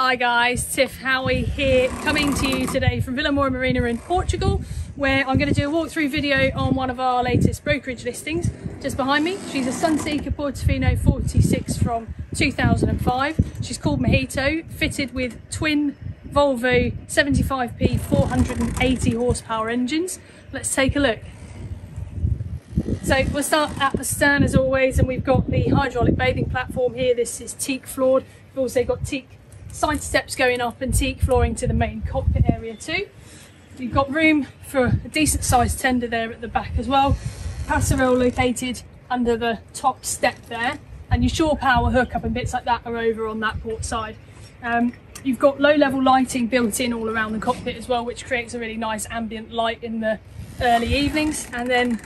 Hi guys, Tiff Howie here, coming to you today from Vila Moura Marina in Portugal, where I'm going to do a walkthrough video on one of our latest brokerage listings. Just behind me, she's a Sunseeker Portofino 46 from 2005. She's called MOJITO, fitted with twin Volvo 75p 480 horsepower engines. Let's take a look. So we'll start at the stern as always, and we've got the hydraulic bathing platform here. This is teak floored. We've also got teak side steps going up and teak flooring to the main cockpit area too. You've got room for a decent sized tender there at the back as well. Passerelle located under the top step there, and your shore power hookup and bits like that are over on that port side. You've got low level lighting built in all around the cockpit as well, which creates a really nice ambient light in the early evenings. And then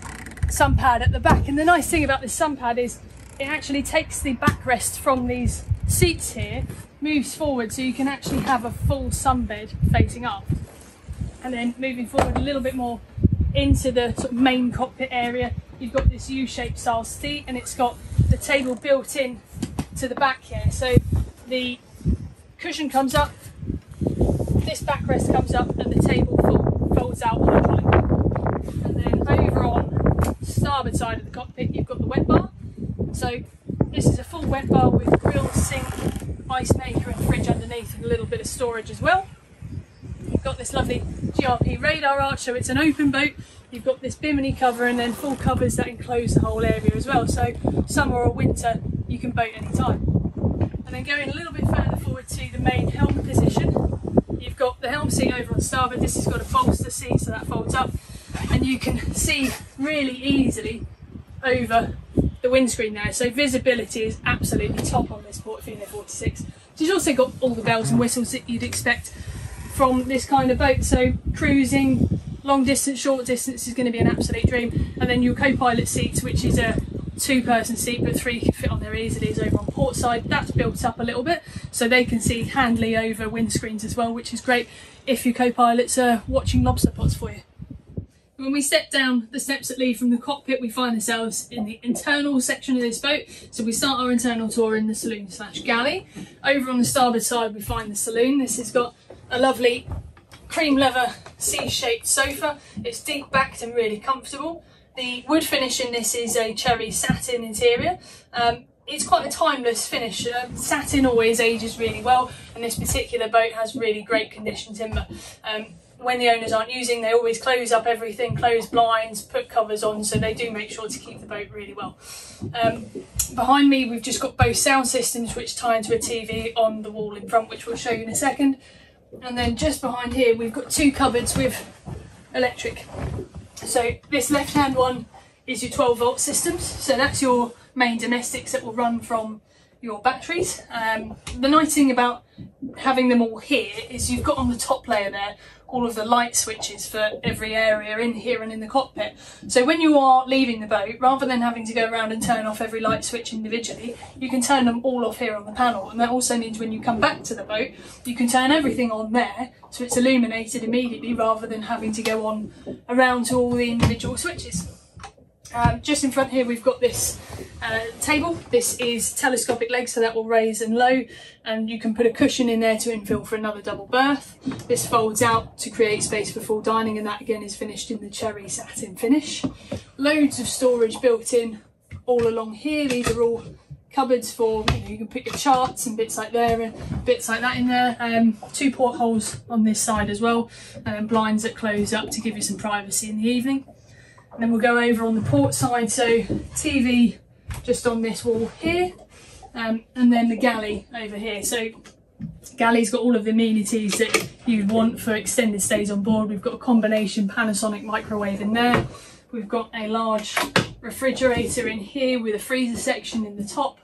sun pad at the back, and the nice thing about this sun pad is it actually takes the backrest from these seats here, moves forward, so you can actually have a full sunbed facing up. And then moving forward a little bit more into the sort of main cockpit area, you've got this U-shaped style seat, and it's got the table built in to the back here. So the cushion comes up, this backrest comes up, and the table folds out hydraulically. And then over on the starboard side of the cockpit, you've got the wet bar. So this is a full wet bar with grill, sink, ice maker and fridge underneath, and a little bit of storage as well. You've got this lovely GRP radar arch, so it's an open boat. You've got this bimini cover and then full covers that enclose the whole area as well, so summer or winter you can boat anytime. And then going a little bit further forward to the main helm position, you've got the helm seat over on starboard. This has got a bolster seat, so that folds up, and you can see really easily over the windscreen there, so visibility is absolutely top on this Portofino 46. She's also got all the bells and whistles that you'd expect from this kind of boat, so cruising, long distance, short distance is going to be an absolute dream. And then your co-pilot seats, which is a two-person seat but three can fit on there easily, is over on port side. That's built up a little bit so they can see handily over windscreens as well, which is great if your co-pilots are watching lobster pots for you. When we step down the steps that lead from the cockpit, we find ourselves in the internal section of this boat. So we start our internal tour in the saloon / galley. Over on the starboard side we find the saloon. This has got a lovely cream leather C-shaped sofa. It's deep backed and really comfortable. The wood finish in this is a cherry satin interior. It's quite a timeless finish. Satin always ages really well, and this particular boat has really great condition timber. When the owners aren't using, they always close up everything, close blinds, put covers on, so they do make sure to keep the boat really well. Behind me we've just got both sound systems which tie into a TV on the wall in front, which we'll show you in a second. And then just behind here we've got two cupboards with electric. So this left hand one is your 12 volt systems, so that's your main domestics that will run from your batteries. The nice thing about having them all here is you've got on the top layer there all of the light switches for every area in here and in the cockpit. So when you are leaving the boat, rather than having to go around and turn off every light switch individually, you can turn them all off here on the panel. And that also means when you come back to the boat, you can turn everything on there so it's illuminated immediately, rather than having to go on around to all the individual switches. Just in front here we've got this table. This is telescopic legs, so that will raise and low, and you can put a cushion in there to infill for another double berth. This folds out to create space for full dining, and that again is finished in the cherry satin finish. Loads of storage built in all along here. These are all cupboards for, you can put your charts and bits like there and bits like that in there. Two portholes on this side as well, and blinds that close up to give you some privacy in the evening. And then we'll go over on the port side, so TV just on this wall here, and then the galley over here. So galley's got all of the amenities that you'd want for extended stays on board. We've got a combination Panasonic microwave in there. We've got a large refrigerator in here with a freezer section in the top.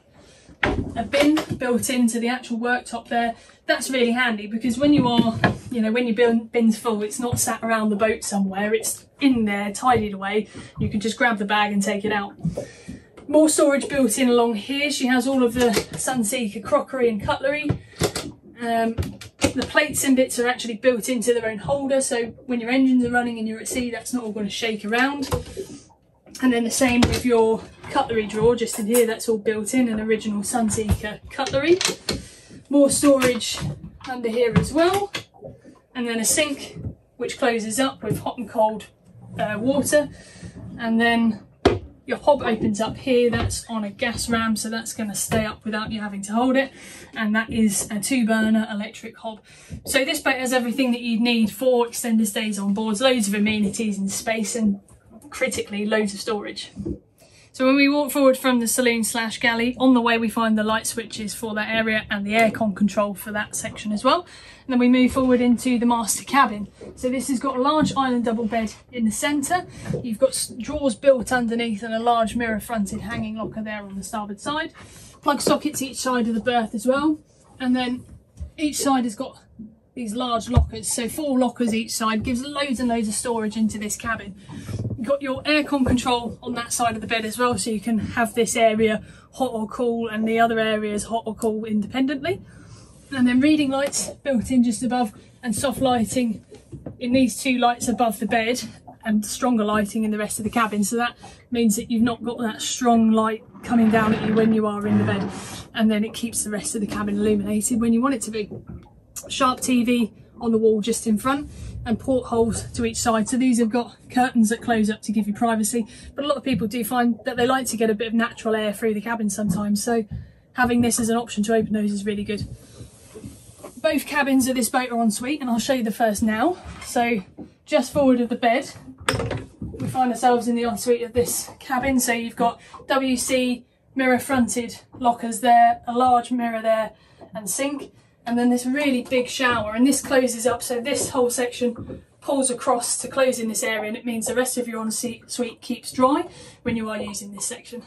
A bin built into the actual worktop there. That's really handy because when you are, when your bin's full, it's not sat around the boat somewhere, it's in there, tidied away. You can just grab the bag and take it out. More storage built in along here. She has all of the Sunseeker crockery and cutlery. The plates and bits are actually built into their own holder, so when your engines are running and you're at sea, that's not all going to shake around. And then the same with your cutlery drawer, just in here, that's all built in, an original Sunseeker cutlery. More storage under here as well, and then a sink which closes up with hot and cold water, and then your hob opens up here. That's on a gas ram, so that's going to stay up without you having to hold it, and that is a 2-burner electric hob. So this boat has everything that you'd need for extended stays on board, loads of amenities and space, and critically loads of storage. So when we walk forward from the saloon / galley, on the way we find the light switches for that area and the aircon control for that section as well. And then we move forward into the master cabin. So this has got a large island double bed in the centre. You've got drawers built underneath and a large mirror fronted hanging locker there on the starboard side. Plug sockets each side of the berth as well. And then each side has got these large lockers, so 4 lockers each side, gives loads and loads of storage into this cabin. You've got your aircon control on that side of the bed as well, so you can have this area hot or cool and the other areas hot or cool independently. And then reading lights built in just above, and soft lighting in these 2 lights above the bed, and stronger lighting in the rest of the cabin. So that means that you've not got that strong light coming down at you when you are in the bed, and then it keeps the rest of the cabin illuminated when you want it to be. Sharp TV on the wall just in front, and portholes to each side. So these have got curtains that close up to give you privacy, but a lot of people do find that they like to get a bit of natural air through the cabin sometimes, so having this as an option to open those is really good. Both cabins of this boat are ensuite, and I'll show you the first now. So just forward of the bed we find ourselves in the ensuite of this cabin. So you've got WC mirror fronted lockers there, a large mirror there and sink, and then this really big shower, and this closes up, so this whole section pulls across to close in this area, and it means the rest of your ensuite keeps dry when you are using this section.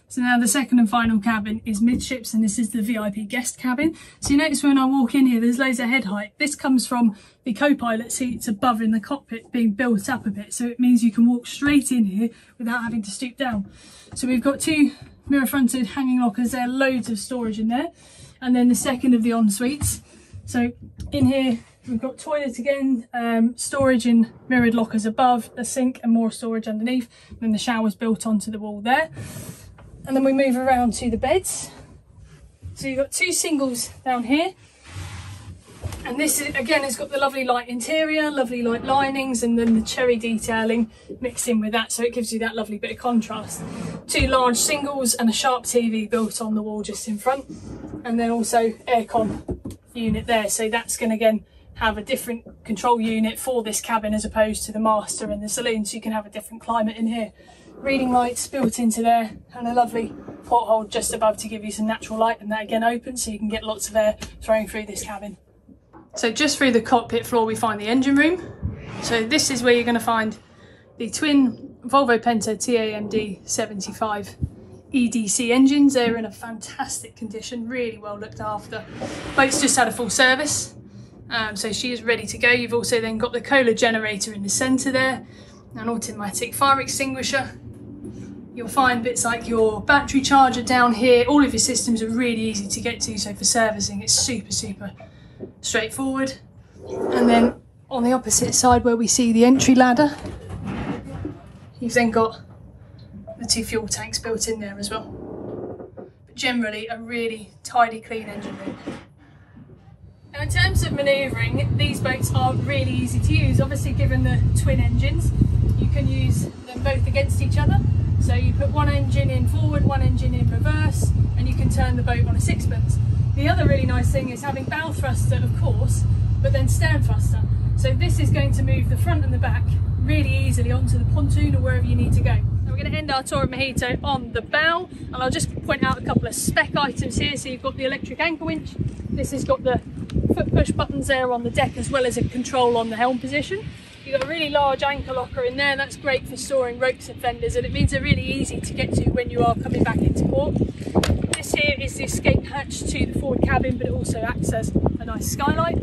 So now the second and final cabin is midships, and this is the VIP guest cabin. So you notice when I walk in here there's loads of head height. This comes from the co-pilot seats above in the cockpit being built up a bit, so it means you can walk straight in here without having to stoop down. So we've got 2 mirror fronted hanging lockers there, loads of storage in there. And then the second of the en-suites. So in here we've got toilet again, storage in mirrored lockers above, a sink and more storage underneath, and then the shower's built onto the wall there. And then we move around to the beds. So you've got 2 singles down here, and this is, again, has got the lovely light interior, lovely light linings, and then the cherry detailing mixed in with that, so it gives you that lovely bit of contrast. 2 large singles and a sharp TV built on the wall just in front, and then also aircon unit there, so that's going to again have a different control unit for this cabin as opposed to the master and the saloon, so you can have a different climate in here. Reading lights built into there, and a lovely porthole just above to give you some natural light, and that again opens so you can get lots of air flowing through this cabin. So just through the cockpit floor we find the engine room. So this is where you're going to find the twin Volvo TAMD 75 EDC engines. They're in a fantastic condition, really well looked after. Boat's just had a full service, so she is ready to go. You've also then got the Kohler generator in the centre there, an automatic fire extinguisher. You'll find bits like your battery charger down here. All of your systems are really easy to get to, so for servicing it's super straightforward. And then on the opposite side where we see the entry ladder, you've then got the 2 fuel tanks built in there as well. But generally a really tidy, clean engine room. Now in terms of manoeuvring, these boats are really easy to use. Obviously, given the twin engines, you can use them both against each other. So you put one engine in forward, one engine in reverse, and you can turn the boat on a 6-pence. The other really nice thing is having bow thruster, of course, but then stern thruster. So this is going to move the front and the back really easily onto the pontoon or wherever you need to go. Now we're going to end our tour of MOJITO on the bow, and I'll just point out a couple of spec items here. So you've got the electric anchor winch. This has got the foot push buttons there on the deck, as well as a control on the helm position. You've got a really large anchor locker in there. That's great for storing ropes and fenders, and it means they're really easy to get to when you are coming back into port. This here is the escape hatch to the forward cabin, but it also acts as a nice skylight.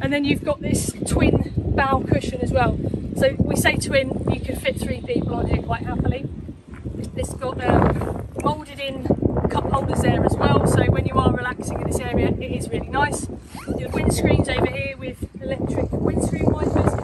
And then you've got this twin bow cushion as well. So we say twin, you can fit 3 people on here quite happily. This got moulded in cup holders there as well, so when you are relaxing in this area it is really nice. Your windscreens over here with electric windscreen wipers.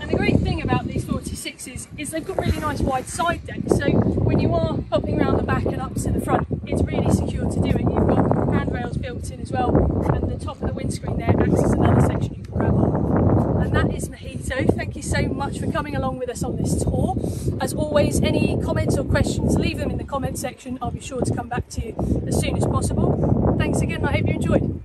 And the great thing about these 46s is they've got really nice wide side decks, so when you are popping around the back and up to the front, it's really secure to do it. You've got handrails built in as well, and the top of the windscreen there acts as another section you can grab on. And that is MOJITO. Thank you so much for coming along with us on this tour. As always, any comments or questions, leave them in the comment section. I'll be sure to come back to you as soon as possible. Thanks again, I hope you enjoyed.